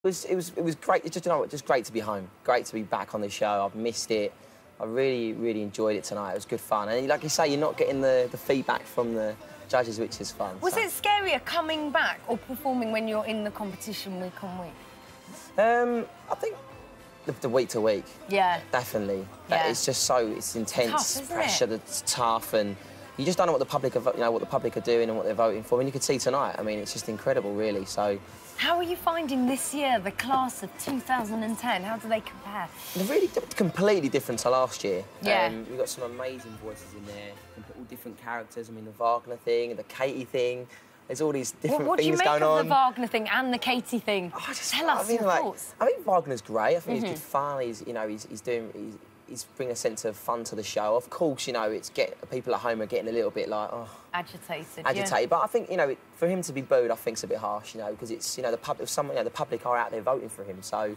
It was great. It's just, you know, just great to be home. Great to be back on the show. I've missed it. I really enjoyed it tonight. It was good fun. And like you say, you're not getting the feedback from the judges, which is fun. Was it scarier coming back or performing when you're in the competition week on week? I think the week to week. Yeah. Definitely. Yeah. It's just it's intense, tough, pressure that's tough, and you just don't know what the public are, what the public are doing and what they're voting for. I mean, you could see tonight. I mean, it's just incredible, really. So. How are you finding this year, the class of 2010? How do they compare? They're really completely different to last year. Yeah. We've got some amazing voices in there, all different characters. I mean, the Wagner thing, the Katie thing. There's all these different things going on. What do you make of the Wagner thing and the Katie thing? Tell us your thoughts. I think Wagner's great. I think he's good fun. He's bringing a sense of fun to the show. Of course, you know, people at home are getting a little bit like, oh, agitated. Yeah. But I think, you know, for him to be booed, I think it's a bit harsh, you know, because it's, you know, the public are out there voting for him. So,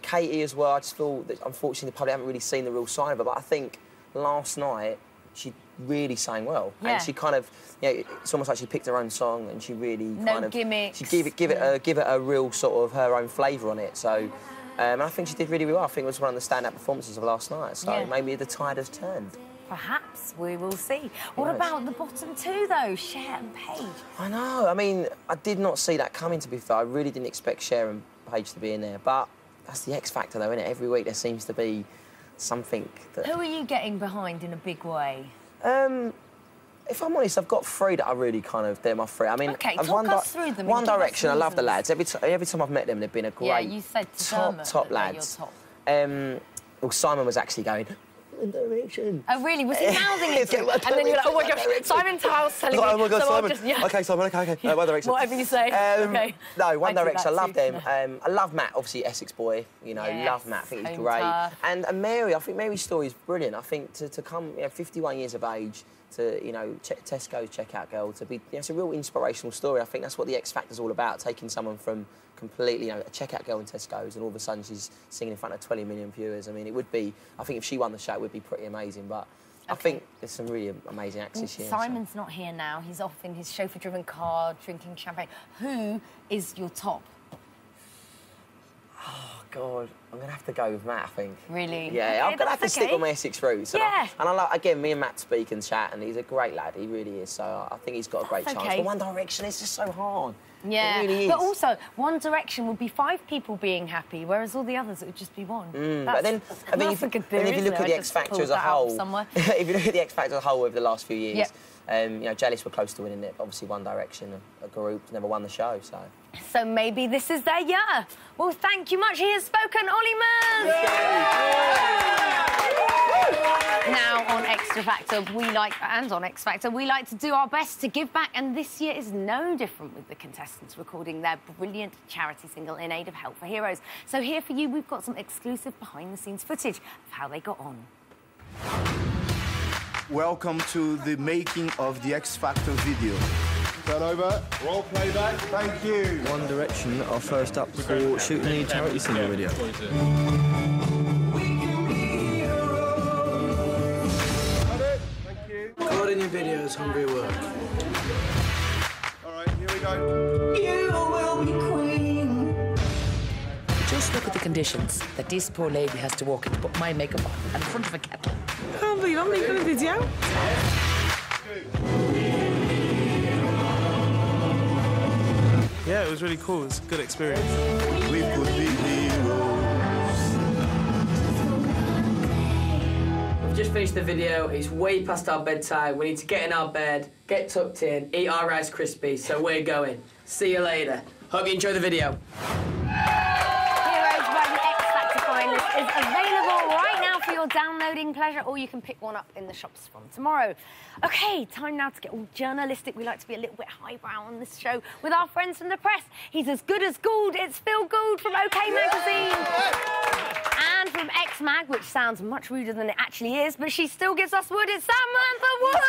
Katie as well. I just thought that unfortunately the public haven't really seen the real sign of her. But I think last night she really sang well, and she kind of, you know, it's almost like she picked her own song, and she really gimmicks. She give it a real sort of her own flavour on it. So. And I think she did really well. I think it was one of the standout performances of last night. So maybe the tide has turned. Perhaps. We will see. What about the bottom two, though? Cher and Paige? I know. I mean, I did not see that coming, to be fair. I really didn't expect Cher and Paige to be in there. But that's the X Factor, though, isn't it? Every week there seems to be something that... Who are you getting behind in a big way? If I'm honest, I've got three that I really kind of... They're my three. I mean... OK, talk us through them. One Direction, I love the lads. Every time I've met them, they've been a great... Yeah, you said top lads. Your top. Well, Simon was actually going... One Direction. Oh, really? Was he mouthing it? And then you're like, oh, my gosh, Simon Towell's telling me. Oh, my God, so Simon. Just, OK, Simon, OK. One Direction. Whatever you say. OK. No, One Direction, I love them. I love Matt, obviously, Essex boy. You know, love Matt. I think he's great. And Mary, I think Mary's story is brilliant. I think to come, 51 years of age, to, you know, Tesco's checkout girl, to be, it's a real inspirational story. I think that's what the X Factor's all about, taking someone from completely, you know, a checkout girl in Tesco's, and all of a sudden she's singing in front of 20 million viewers. I mean, it would be, I think if she won the show, it would be pretty amazing. But I think there's some really amazing acts this year. Simon's not here now. He's off in his chauffeur-driven car, drinking champagne. Who is your top? Oh, God, I'm going to have to go with Matt, I think. Really? Yeah, I'm going to have to stick with my Essex roots. Yeah. And I like, again, me and Matt speak and chat, and he's a great lad, he really is, so I think he's got a great chance. But One Direction is just so hard. Yeah, it really is. But also, One Direction would be 5 people being happy, whereas all the others, it would just be one. But then, I mean, if you look at the X Factor as a whole, if you look at the X Factor as a whole over the last few years, you know, Jealous were close to winning it, but obviously One Direction, a group, never won the show, so... So maybe this is their year. Well, thank you much. He has spoken, Ollie Murs! Now, on Xtra Factor, and on X Factor, we like to do our best to give back, and this year is no different with the contestants recording their brilliant charity single in aid of Help for Heroes. So here for you, we've got some exclusive behind-the-scenes footage of how they got on. Welcome to the making of the X Factor video. Turn over. Roll playback. Thank you. One Direction are first up for shooting the charity single video. Thank you. God in your videos, hungry work. All right, here we go. You will be queen. Just look at the conditions that this poor lady has to walk in to put my makeup on in front of a kettle. I can't believe I'm making a video. Yeah, it was really cool. It was a good experience. We could be heroes. We've just finished the video. It's way past our bedtime. We need to get in our bed, get tucked in, eat our Rice Krispies, so we're going. See you later. Hope you enjoy the video. Heroes by the X Factor finalist is available right now for your downloading pleasure, or you can pick one up in the shops from tomorrow. OK, time now to get all journalistic. We like to be a little bit highbrow on this show with our friends from the press. He's as good as Gould. It's Phil Gould from OK Magazine. And from X Mag, which sounds much ruder than it actually is, but she still gives us wood. It's Samantha Wood!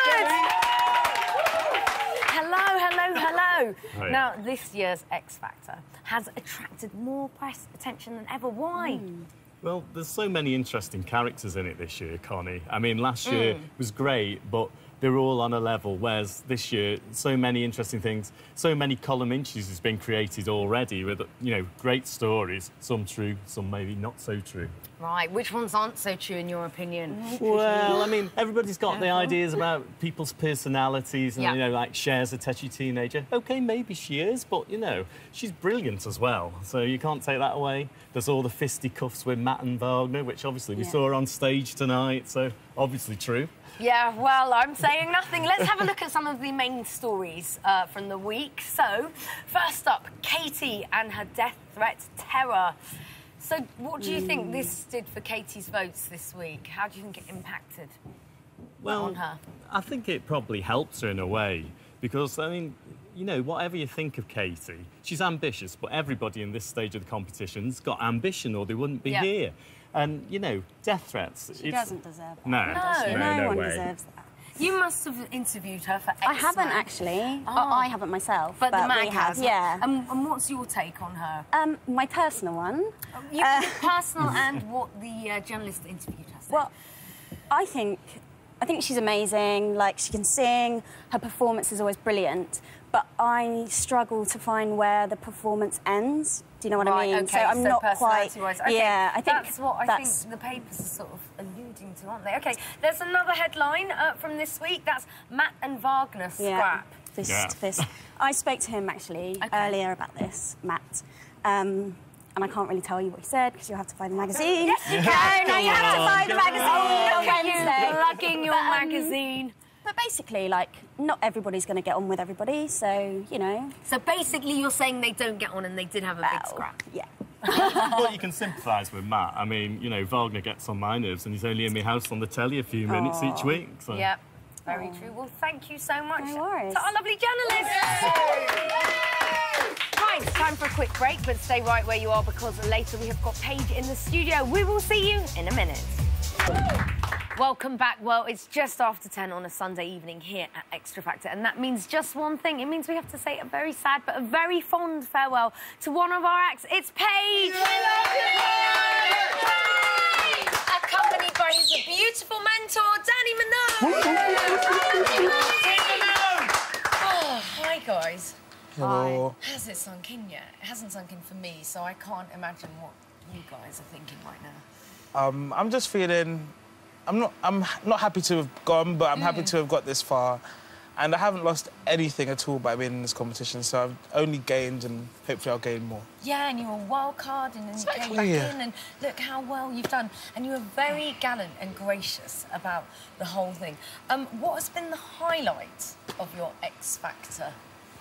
Hello. Hi. Now, this year's X Factor has attracted more press attention than ever. Why? Well, there's so many interesting characters in it this year, Connie. I mean, last year was great, but they're all on a level, whereas this year, so many interesting things, so many column inches has been created already with, you know, great stories, some true, some maybe not so true. Right, which ones aren't so true in your opinion? Well, I mean, everybody's got the ideas about people's personalities and, you know, like Cher's a tetchy teenager. OK, maybe she is, but, you know, she's brilliant as well, so you can't take that away. There's all the fisticuffs with Matt and Wagner, which obviously we saw on stage tonight, so obviously true. Yeah, well, I'm saying nothing. Let's have a look at some of the main stories from the week. So, first up, Katie and her death threat terror. So, what do you think this did for Katie's votes this week? How do you think it impacted on her? I think it probably helped her in a way, because, I mean, you know, whatever you think of Katie, she's ambitious, but everybody in this stage of the competition's got ambition or they wouldn't be here. And, you know, death threats... She doesn't deserve that. No one way. deserves that. You must have interviewed her for X. I haven't, actually. I haven't myself. But the mag has. Yeah. And what's your take on her? My personal one. You can do personal and what the journalist that interviewed her said. Well, I think she's amazing. Like, she can sing. Her performance is always brilliant. But I struggle to find where the performance ends. Do you know what I mean? Okay, so I'm not quite... Okay, yeah, I think that's what I think the papers are sort of alluding to, aren't they? OK, there's another headline from this week. That's Matt and Wagner scrap. Fist. I spoke to him, actually, earlier about this, Matt. And I can't really tell you what he said, because you'll have to find the magazine. Yes, you can! No, you have to find the magazine on Wednesday. Plugging your magazine. But basically, like, not everybody's going to get on with everybody, so, you know... So basically you're saying they don't get on and they did have a big scrap? Yeah. Well, you can sympathise with Matt. I mean, you know, Wagner gets on my nerves and he's only in my house on the telly a few minutes each week, so... Yeah, very true. Well, thank you so much no worries. to our lovely journalists. Right, time for a quick break, but stay right where you are, because later we have got Paige in the studio. We will see you in a minute. Welcome back. Well, it's just after 10 on a Sunday evening here at Xtra Factor, and that means just one thing. It means we have to say a very sad but a very fond farewell to one of our acts. It's Paige! Accompanied by his beautiful mentor, Danny Minogue! Oh, hi, guys. Hello. Has it sunk in yet? It hasn't sunk in for me, so I can't imagine what you guys are thinking right now. I'm just feeling... I'm not happy to have gone, but I'm happy to have got this far. And I haven't lost anything at all by being in this competition, so I've only gained, and hopefully I'll gain more. Yeah, and you were a wild card, and then you came back in, and look how well you've done. And you were very gallant and gracious about the whole thing. What has been the highlight of your X Factor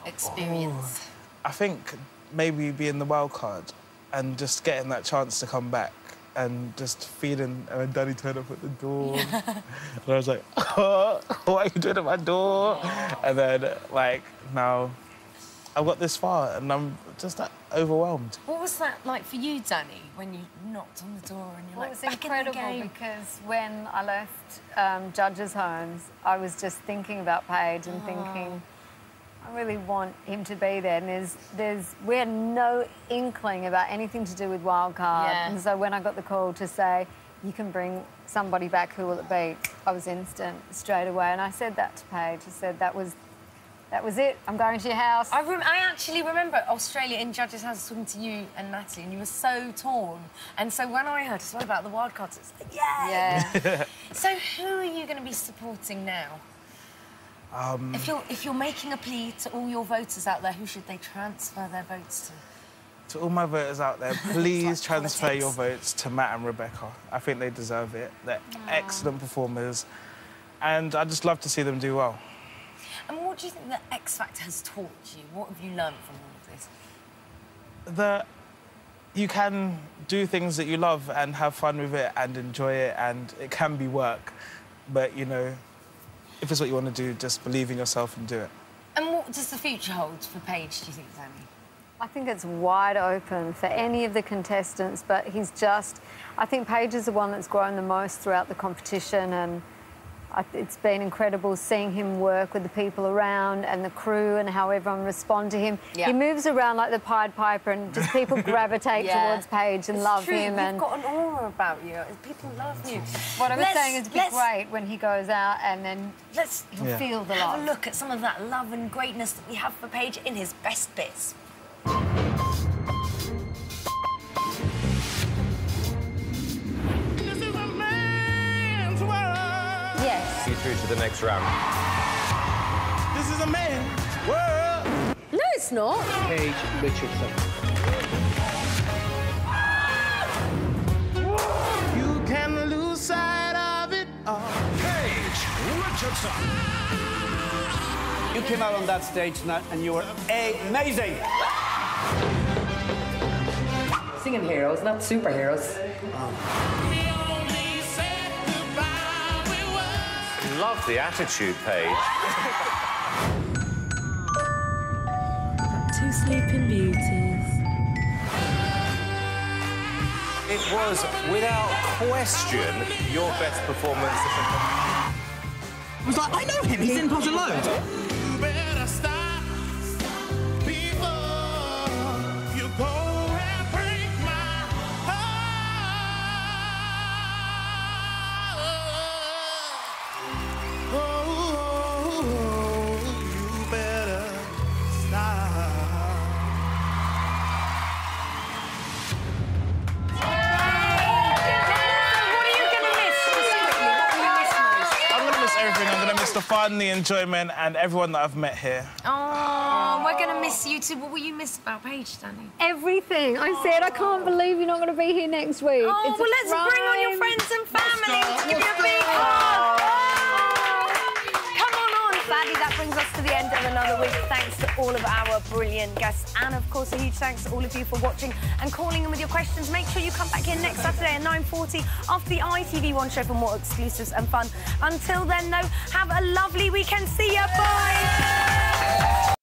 experience? I think maybe being the wild card and just getting that chance to come back. And just feeling, and then Danny turned up at the door. And I was like, oh, what are you doing at my door? And then, like, now I've got this far and I'm just overwhelmed. What was that like for you, Danny, when you knocked on the door and you're like, it was incredible, because when I left judges' homes, I was just thinking about Paige and thinking, I really want him to be there. And we had no inkling about anything to do with Wildcard. Yeah. And so when I got the call to say, you can bring somebody back, who will it be? I was instant, straight away. And I said that to Paige. I said, that was it. I'm going to your house. I actually remember Australia in Judges' House talking to you and Natalie, and you were so torn. And so when I heard as well about the wildcards, it's like, yeah. So who are you going to be supporting now? If you're making a plea to all your voters out there, who should they transfer their votes to? To all my voters out there, please transfer your votes to Matt and Rebecca. I think they deserve it. They're excellent performers, and I'd just love to see them do well. And what do you think that X Factor has taught you? What have you learned from all of this? That you can do things that you love and have fun with it and enjoy it, and it can be work, but, you know, if it's what you want to do, just believe in yourself and do it. And what does the future hold for Paige, do you think, Danny? I think it's wide open for any of the contestants, but I think Paige is the one that's grown the most throughout the competition, and It's been incredible seeing him work with the people around and the crew and how everyone respond to him. Yeah. He moves around like the Pied Piper and just people gravitate towards Paige and love him. You've got an aura about you. People love you. What I was saying is, it'd be great when he goes out and then he'll feel the love. Have a look at some of that love and greatness that we have for Paige in his best bits. Yes. You through to the next round. This is a man's world. No, it's not. Paige Richardson. You can lose sight of it all. Paige Richardson. You came out on that stage tonight and you were amazing. Singing heroes, not superheroes. Love the attitude, Paige. Two sleeping beauties. It was, without question, your best performance. I was like, I know him, he's in Pot of Load. You better stop before you go and break my heart. Oh, you better stop. What are you going to miss specifically? What will you miss most? I'm going to miss everything. I'm going to miss the fun, the enjoyment, and everyone that I've met here. Oh, we're going to miss you too. What will you miss about Paige, Danny? Everything. I said, I can't believe you're not going to be here next week. Oh, It's a well, let's bring on your crime. friends and family to give you a big hug. Come on, Faddy. That brings us to the end of another week. Thanks to all of our brilliant guests. And, of course, a huge thanks to all of you for watching and calling in with your questions. Make sure you come back in next Saturday at 9:40 after the ITV1 show for more exclusives and fun. Until then, though, have a lovely weekend. See ya. Bye.